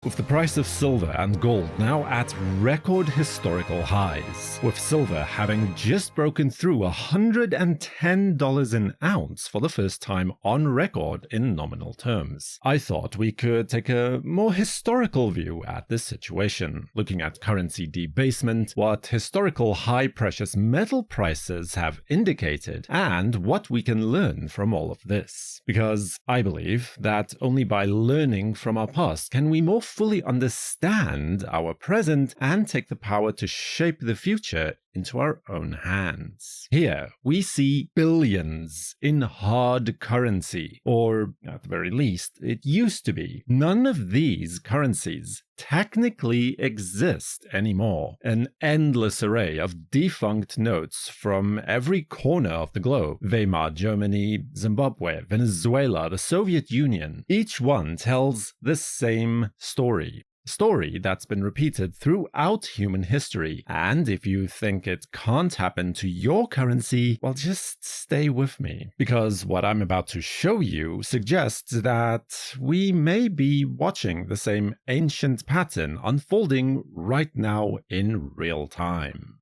with the price of silver and gold now at record historical highs, with silver having just broken through $110 an ounce for the first time on record in nominal terms. I thought we could take a more historical view at this situation, looking at currency debasement, what historical high precious metal prices have indicated, and what we can learn from all of this. Because I believe that only by learning from our past can we more fully understand our present and take the power to shape the future into our own hands. Here, we see billions in hard currency, or at the very least, it used to be. None of these currencies technically exist anymore. An endless array of defunct notes from every corner of the globe. Weimar Germany, Zimbabwe, Venezuela, the Soviet Union. Each one tells the same story. Story that's been repeated throughout human history, and if you think it can't happen to your currency, well, just stay with me, because what I'm about to show you suggests that we may be watching the same ancient pattern unfolding right now in real time.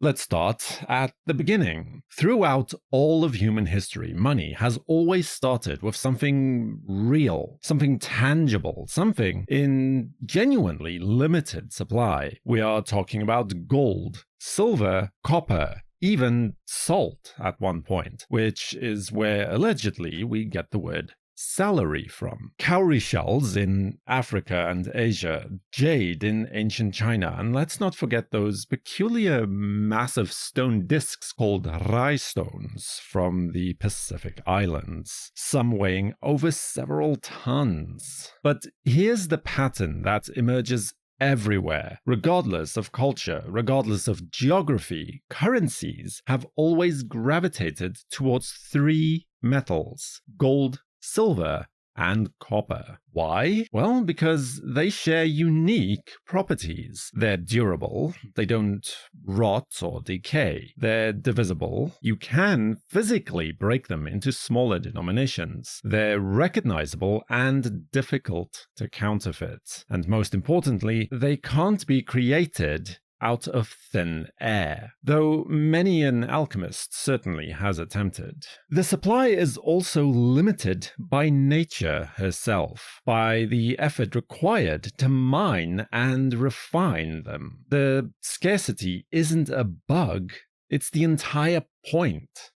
Let's start at the beginning. Throughout all of human history, money has always started with something real, something tangible, something in genuinely limited supply. We are talking about gold, silver, copper, even salt at one point, which is where allegedly we get the word salary from. Cowrie shells in Africa and Asia, jade in ancient China, and let's not forget those peculiar massive stone discs called rhinestones from the Pacific Islands, some weighing over several tons. But here's the pattern that emerges everywhere. Regardless of culture, regardless of geography, currencies have always gravitated towards three metals: gold, silver, and copper. Why? Well, because they share unique properties. They're durable, they don't rot or decay, they're divisible, you can physically break them into smaller denominations, they're recognizable and difficult to counterfeit, and most importantly, they can't be created out of thin air, though many an alchemist certainly has attempted. The supply is also limited by nature herself, by the effort required to mine and refine them. The scarcity isn't a bug, it's the entire point.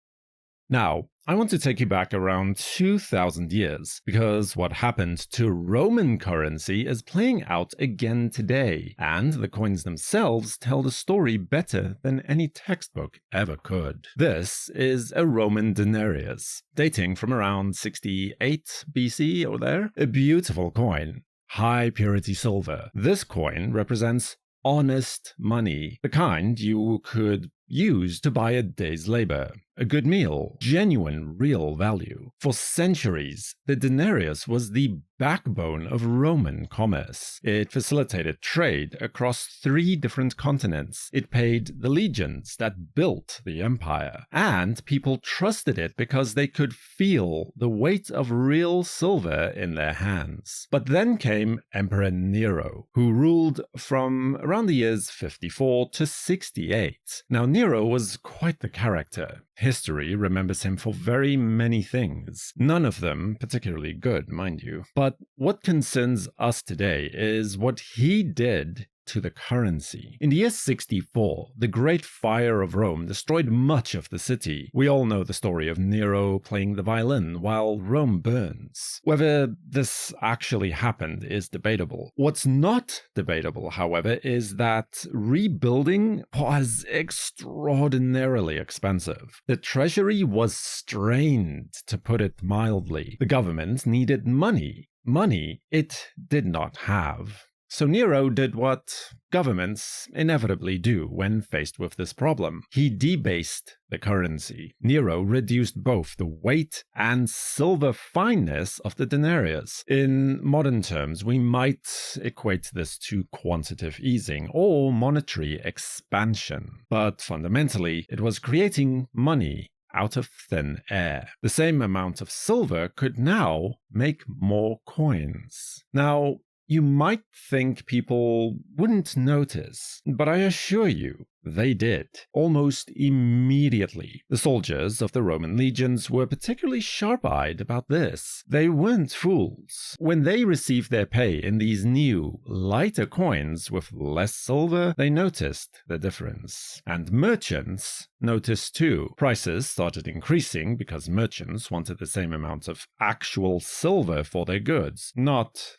Now, I want to take you back around 2,000 years, because what happened to Roman currency is playing out again today, and the coins themselves tell the story better than any textbook ever could. This is a Roman denarius, dating from around 68 BC or there. A beautiful coin, high purity silver. This coin represents honest money, the kind you could use to buy a day's labor, a good meal, genuine real value. For centuries, the denarius was the backbone of Roman commerce. It facilitated trade across 3 different continents. It paid the legions that built the empire, and people trusted it because they could feel the weight of real silver in their hands. But then came Emperor Nero, who ruled from around the years 54 to 68. Now, Nero was quite the character. History remembers him for very many things, none of them particularly good, mind you. But what concerns us today is what he did to the currency. In the year 64, the Great Fire of Rome destroyed much of the city. We all know the story of Nero playing the violin while Rome burns. Whether this actually happened is debatable. What's not debatable, however, is that rebuilding was extraordinarily expensive. The treasury was strained, to put it mildly. The government needed money. Money it did not have. So Nero did what governments inevitably do when faced with this problem. He debased the currency. Nero reduced both the weight and silver fineness of the denarius. In modern terms, we might equate this to quantitative easing or monetary expansion. But fundamentally, it was creating money out of thin air. The same amount of silver could now make more coins. Now, You might think people wouldn't notice, but I assure you, they did, almost immediately. The soldiers of the Roman legions were particularly sharp-eyed about this. They weren't fools. When they received their pay in these new, lighter coins with less silver, they noticed the difference. And merchants noticed too. Prices started increasing because merchants wanted the same amount of actual silver for their goods, not,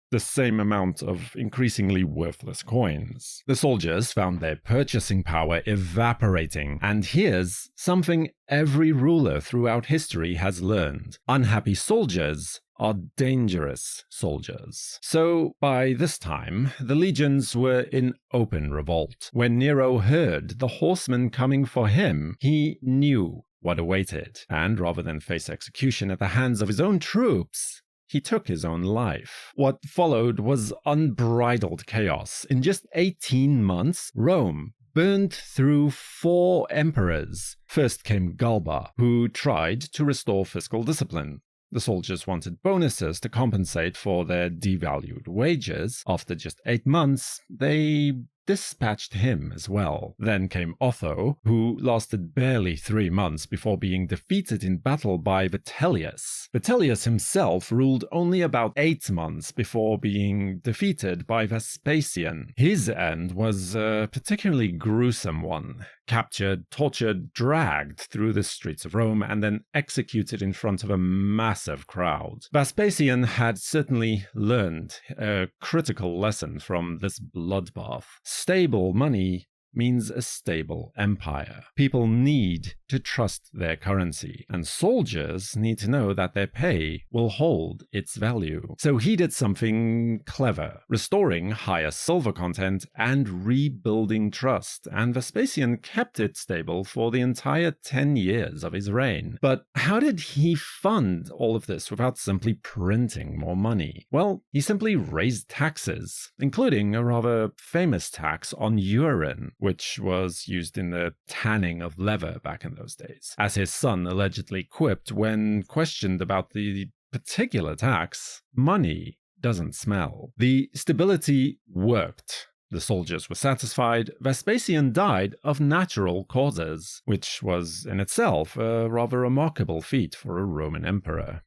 the same amount of increasingly worthless coins. The soldiers found their purchasing power evaporating, and here's something every ruler throughout history has learned. Unhappy soldiers are dangerous soldiers. So, by this time, the legions were in open revolt. When Nero heard the horsemen coming for him, he knew what awaited, and rather than face execution at the hands of his own troops, he took his own life. What followed was unbridled chaos. In just 18 months, Rome burned through 4 emperors. First came Galba, who tried to restore fiscal discipline. The soldiers wanted bonuses to compensate for their devalued wages. After just 8 months, they dispatched him as well. Then came Otho, who lasted barely 3 months before being defeated in battle by Vitellius. Vitellius himself ruled only about 8 months before being defeated by Vespasian. His end was a particularly gruesome one. Captured, tortured, dragged through the streets of Rome, and then executed in front of a massive crowd. Vespasian had certainly learned a critical lesson from this bloodbath. Stable money means a stable empire. People need to trust their currency, and soldiers need to know that their pay will hold its value. So he did something clever, restoring higher silver content and rebuilding trust, and Vespasian kept it stable for the entire 10 years of his reign. But how did he fund all of this without simply printing more money? Well, he simply raised taxes, including a rather famous tax on urine, which was used in the tanning of leather back in those days. As his son allegedly quipped when questioned about the particular tax, money doesn't smell. The stability worked. The soldiers were satisfied. Vespasian died of natural causes, which was in itself a rather remarkable feat for a Roman emperor.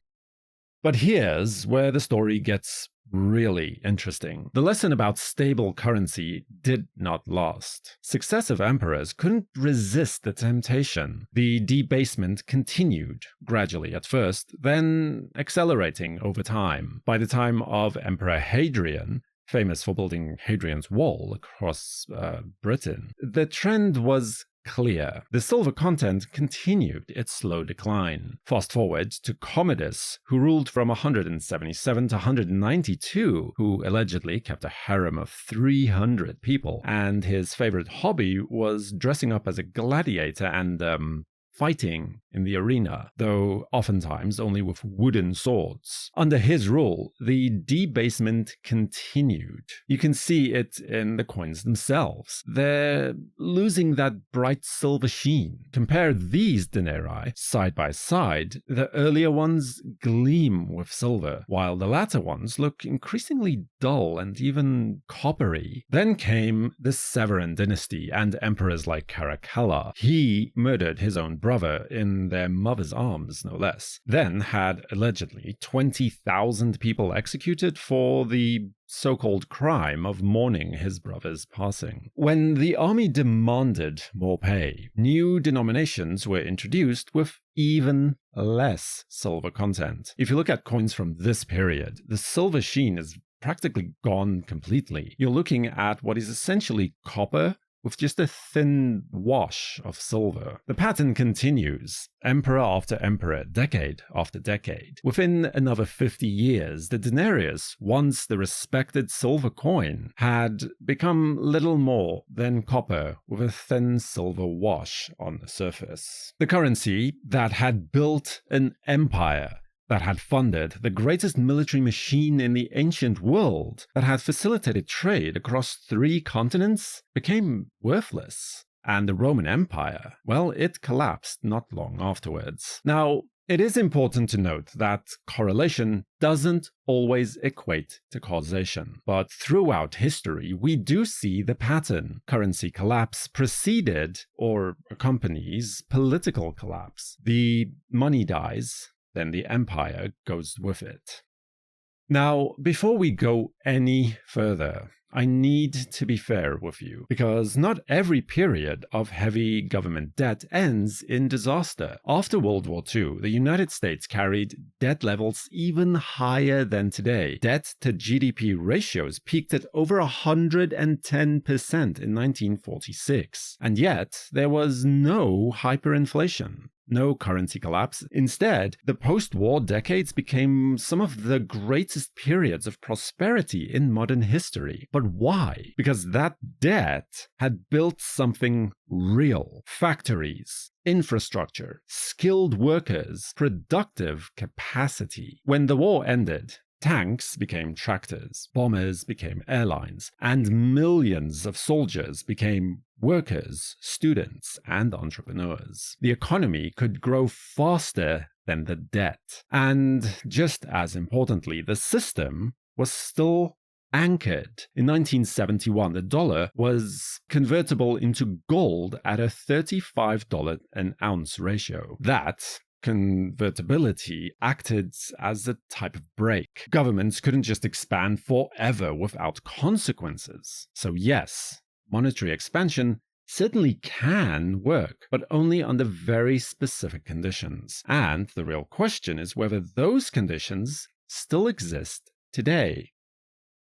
But here's where the story gets really interesting. The lesson about stable currency did not last. Successive emperors couldn't resist the temptation. The debasement continued, gradually at first, then accelerating over time. By the time of Emperor Hadrian, famous for building Hadrian's Wall across Britain, the trend was clear. The silver content continued its slow decline. Fast forward to Commodus, who ruled from 177 to 192, who allegedly kept a harem of 300 people, and his favorite hobby was dressing up as a gladiator and fighting in the arena, though oftentimes only with wooden swords. Under his rule, the debasement continued. You can see it in the coins themselves. They're losing that bright silver sheen. Compare these denarii side by side. The earlier ones gleam with silver, while the latter ones look increasingly dull and even coppery. Then came the Severan dynasty and emperors like Caracalla. He murdered his own brother in their mother's arms, no less. Then had allegedly 20,000 people executed for the so-called crime of mourning his brother's passing. When the army demanded more pay, new denominations were introduced with even less silver content. If you look at coins from this period, the silver sheen is practically gone completely. You're looking at what is essentially copper with just a thin wash of silver. The pattern continues, emperor after emperor, decade after decade. Within another 50 years, the denarius, once the respected silver coin, had become little more than copper with a thin silver wash on the surface. The currency that had built an empire, that had funded the greatest military machine in the ancient world, that had facilitated trade across 3 continents, became worthless. And the Roman Empire, well, it collapsed not long afterwards. Now, It is important to note that correlation doesn't always equate to causation, but throughout history we do see the pattern. Currency collapse preceded or accompanies political collapse. The money dies, then the empire goes with it. Now, before we go any further, I need to be fair with you, because not every period of heavy government debt ends in disaster. After World War II, the United States carried debt levels even higher than today. Debt to GDP ratios peaked at over 110% in 1946, and yet there was no hyperinflation. No currency collapse. Instead, the post-war decades became some of the greatest periods of prosperity in modern history. But why? Because that debt had built something real. Factories, infrastructure, skilled workers, productive capacity. When the war ended, tanks became tractors, bombers became airlines, and millions of soldiers became workers, students, and entrepreneurs. The economy could grow faster than the debt. And just as importantly, the system was still anchored. In 1971, the dollar was convertible into gold at a $35 an ounce ratio. That convertibility acted as a type of brake. Governments couldn't just expand forever without consequences. So yes, monetary expansion certainly can work, but only under very specific conditions. And the real question is whether those conditions still exist today.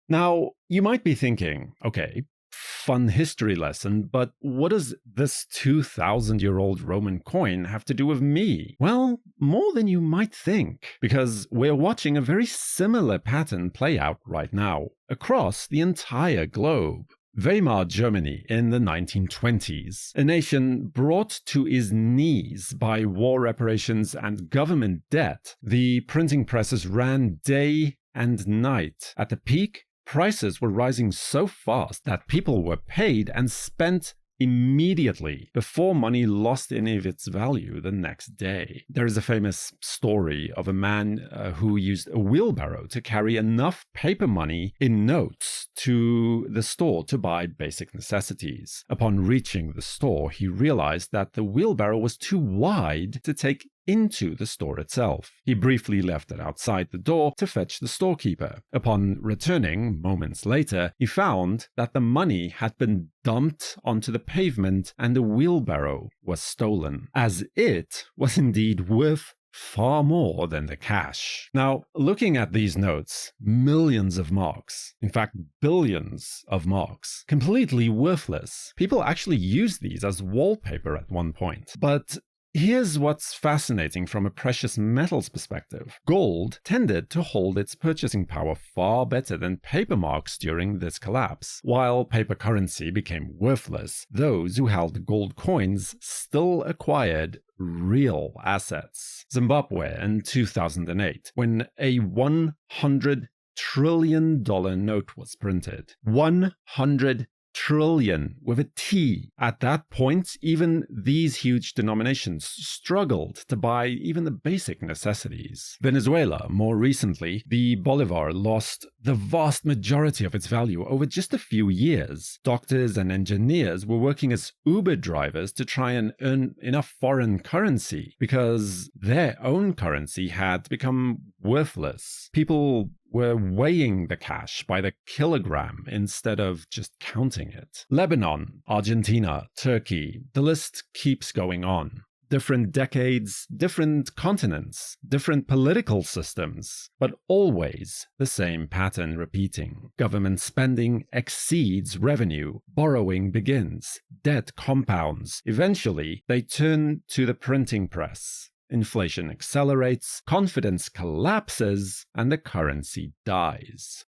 Now, you might be thinking, okay, fun history lesson, but what does this 2,000-year-old Roman coin have to do with me? Well, more than you might think, because we're watching a very similar pattern play out right now, across the entire globe. Weimar Germany in the 1920s, a nation brought to its knees by war reparations and government debt. The printing presses ran day and night. At the peak, prices were rising so fast that people were paid and spent immediately before money lost any of its value the next day. There is a famous story of a man who used a wheelbarrow to carry enough paper money in notes to the store to buy basic necessities. Upon reaching the store, he realized that the wheelbarrow was too wide to take into the store itself. He briefly left it outside the door to fetch the storekeeper. Upon returning moments later, he found that the money had been dumped onto the pavement and the wheelbarrow was stolen, as it was indeed worth far more than the cash. Now, looking at these notes, millions of marks, in fact billions of marks, completely worthless. People actually used these as wallpaper at one point. But here's what's fascinating from a precious metals perspective. Gold tended to hold its purchasing power far better than paper marks during this collapse. While paper currency became worthless, those who held gold coins still acquired real assets. Zimbabwe in 2008, when a $100 trillion note was printed. 100 trillion with a T. At that point, even these huge denominations struggled to buy even the basic necessities. Venezuela, more recently, the bolivar lost the vast majority of its value over just a few years. Doctors and engineers were working as Uber drivers to try and earn enough foreign currency because their own currency had become worthless. People were weighing the cash by the kilogram instead of just counting it. Lebanon, Argentina, Turkey, the list keeps going on. Different decades, different continents, different political systems, but always the same pattern repeating. Government spending exceeds revenue, borrowing begins, debt compounds. Eventually, they turn to the printing press. Inflation accelerates, confidence collapses, and the currency dies.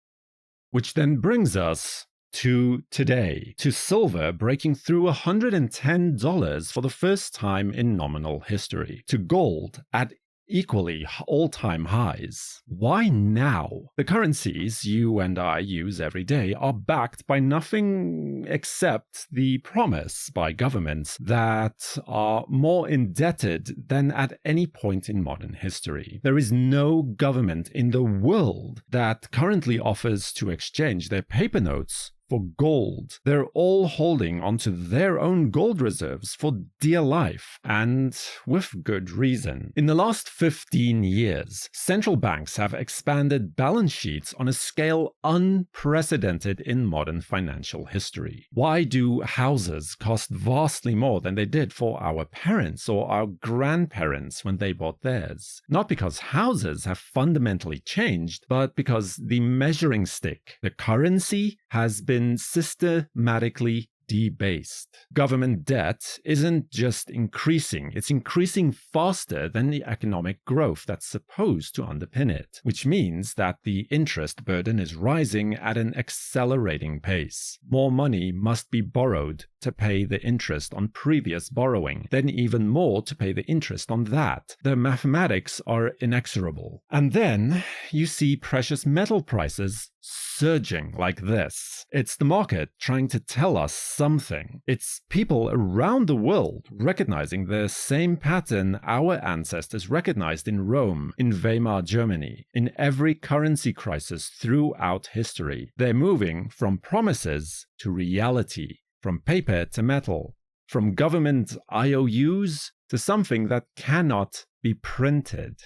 Which then brings us to today, to silver breaking through $110 for the first time in nominal history, to gold at equally all-time highs. Why now? The currencies you and I use every day are backed by nothing except the promise by governments that are more indebted than at any point in modern history. There is no government in the world that currently offers to exchange their paper notes for gold. They're all holding onto their own gold reserves for dear life, and with good reason. In the last 15 years, central banks have expanded balance sheets on a scale unprecedented in modern financial history. Why do houses cost vastly more than they did for our parents or our grandparents when they bought theirs? Not because houses have fundamentally changed, but because the measuring stick, the currency, has been systematically debased. Government debt isn't just increasing, it's increasing faster than the economic growth that's supposed to underpin it, which means that the interest burden is rising at an accelerating pace. More money must be borrowed to pay the interest on previous borrowing, then even more to pay the interest on that. The mathematics are inexorable. And then you see precious metal prices surging like this. It's the market trying to tell us something. It's people around the world recognizing the same pattern our ancestors recognized in Rome, in Weimar Germany, in every currency crisis throughout history. They're moving from promises to reality, from paper to metal, from government IOUs to something that cannot be printed.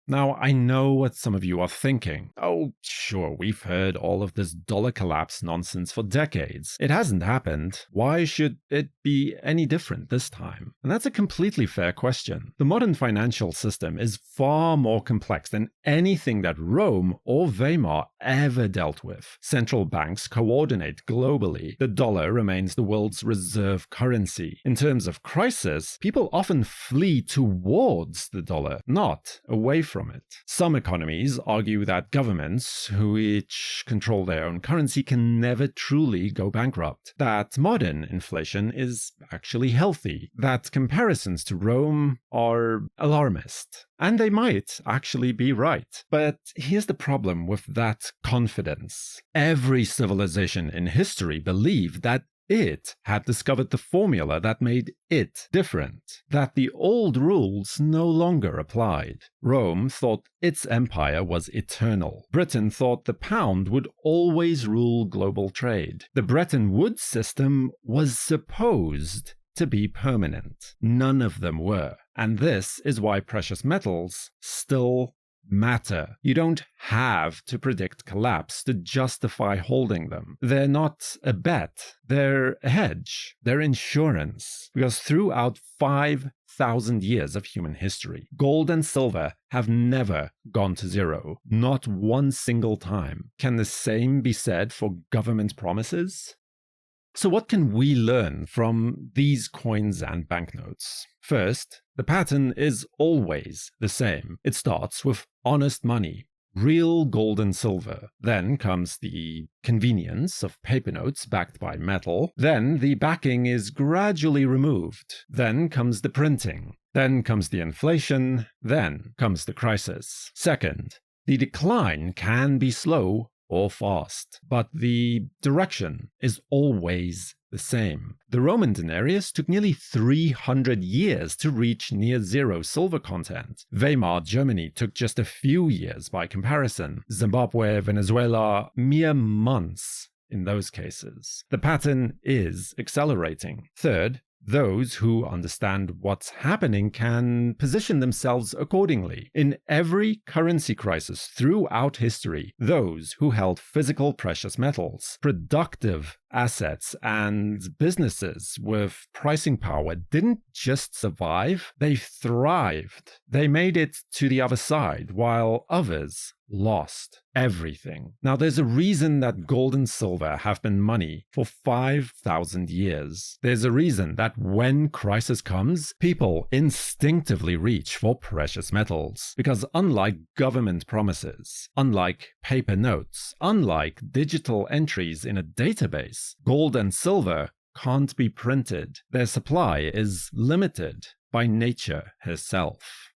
Now, I know what some of you are thinking. Oh, sure, we've heard all of this dollar collapse nonsense for decades. It hasn't happened. Why should it be any different this time? And that's a completely fair question. The modern financial system is far more complex than anything that Rome or Weimar ever dealt with. Central banks coordinate globally. The dollar remains the world's reserve currency. In terms of crisis, people often flee towards the dollar, not away from it. Some economies argue that governments, who each control their own currency, can never truly go bankrupt, that modern inflation is actually healthy, that comparisons to Rome are alarmist. And they might actually be right. But here's the problem with that confidence. Every civilization in history believed that it had discovered the formula that made it different, that the old rules no longer applied. Rome thought its empire was eternal. Britain thought the pound would always rule global trade. The Bretton Woods system was supposed to be permanent. None of them were. And this is why precious metals still matter. You don't have to predict collapse to justify holding them. They're not a bet, they're a hedge, they're insurance. Because throughout 5,000 years of human history, gold and silver have never gone to zero, not one single time. Can the same be said for government promises? So what can we learn from these coins and banknotes? First, the pattern is always the same. It starts with honest money, real gold and silver. Then comes the convenience of paper notes backed by metal. Then the backing is gradually removed. Then comes the printing. Then comes the inflation. Then comes the crisis. Second, the decline can be slow or fast, but the direction is always the same. The Roman denarius took nearly 300 years to reach near zero silver content. Weimar Germany took just a few years by comparison. Zimbabwe, Venezuela, mere months in those cases. The pattern is accelerating. Third, those who understand what's happening can position themselves accordingly. In every currency crisis throughout history, those who held physical precious metals, productive assets, and businesses with pricing power didn't just survive, they thrived. They made it to the other side, while others lost everything. Now, there's a reason that gold and silver have been money for 5,000 years. There's a reason that when crisis comes, people instinctively reach for precious metals. Because unlike government promises, unlike paper notes, unlike digital entries in a database, gold and silver can't be printed. Their supply is limited by nature herself.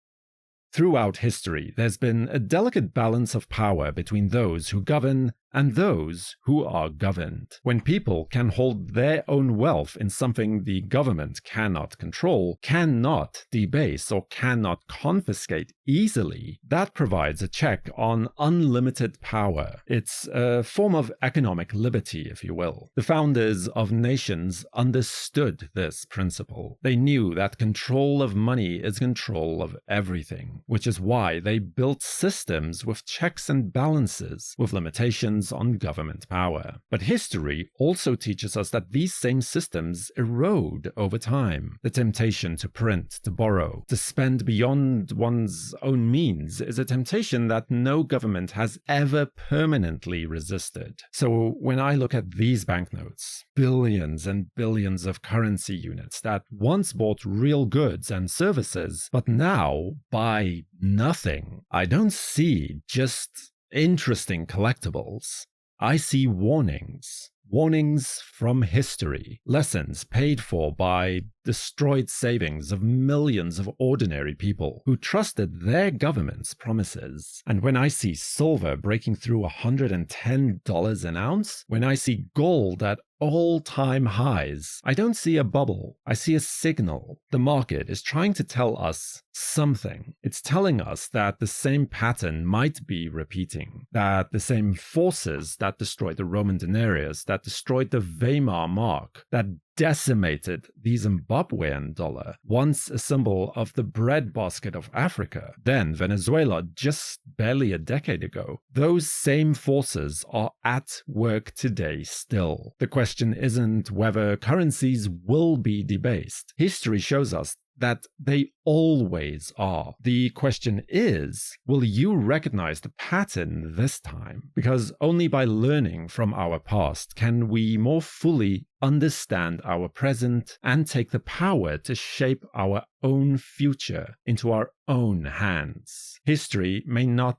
Throughout history, there's been a delicate balance of power between those who govern and those who are governed. When people can hold their own wealth in something the government cannot control, cannot debase, or cannot confiscate easily, that provides a check on unlimited power. It's a form of economic liberty, if you will. The founders of nations understood this principle. They knew that control of money is control of everything, which is why they built systems with checks and balances, with limitations on government power. But history also teaches us that these same systems erode over time. The temptation to print, to borrow, to spend beyond one's own means is a temptation that no government has ever permanently resisted. So when I look at these banknotes, billions and billions of currency units that once bought real goods and services, but now buy nothing, I don't see just interesting collectibles. I see warnings. Warnings from history. Lessons paid for by destroyed savings of millions of ordinary people who trusted their government's promises. And when I see silver breaking through $110 an ounce, when I see gold at all-time highs, I don't see a bubble. I see a signal. The market is trying to tell us something. It's telling us that the same pattern might be repeating, that the same forces that destroyed the Roman denarius, that destroyed the Weimar mark, that decimated the Zimbabwean dollar, once a symbol of the breadbasket of Africa, then Venezuela just barely a decade ago, those same forces are at work today still. The question isn't whether currencies will be debased. History shows us that they always are. The question is, will you recognize the pattern this time? Because only by learning from our past can we more fully understand our present and take the power to shape our own future into our own hands. History may not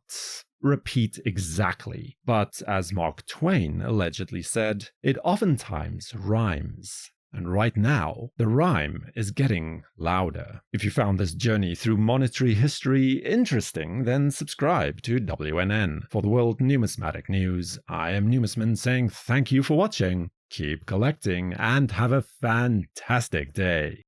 repeat exactly, but as Mark Twain allegedly said, it oftentimes rhymes. And right now, the rhyme is getting louder. If you found this journey through monetary history interesting, then subscribe to WNN. For the World Numismatic News, I am Numisman saying thank you for watching, keep collecting, and have a fantastic day.